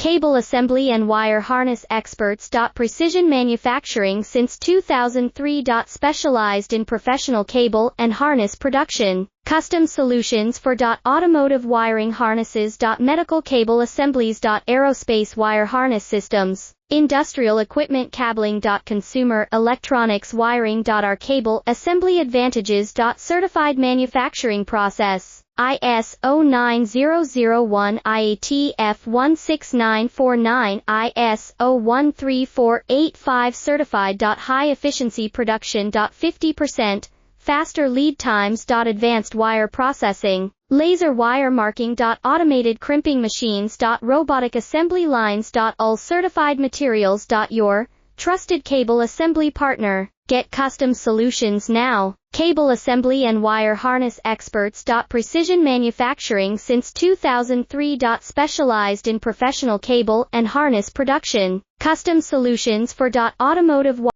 Cable assembly and wire harness experts. Precision manufacturing since 2003. Specialized in professional cable and harness production. Custom solutions for automotive wiring harnesses. Medical cable assemblies. Aerospace wire harness systems. Industrial equipment cabling. Consumer electronics wiring. Our cable assembly advantages. Certified manufacturing process. ISO 9001 IATF 16949 ISO 13485 certified. High efficiency production. 50% faster lead times. Advanced wire processing, laser wire marking. Automated crimping machines. Robotic assembly lines. All certified materials. Your trusted cable assembly partner. Get custom solutions now. Cable assembly and wire harness experts. Precision manufacturing since 2003. Specialized in professional cable and harness production. Custom solutions for automotive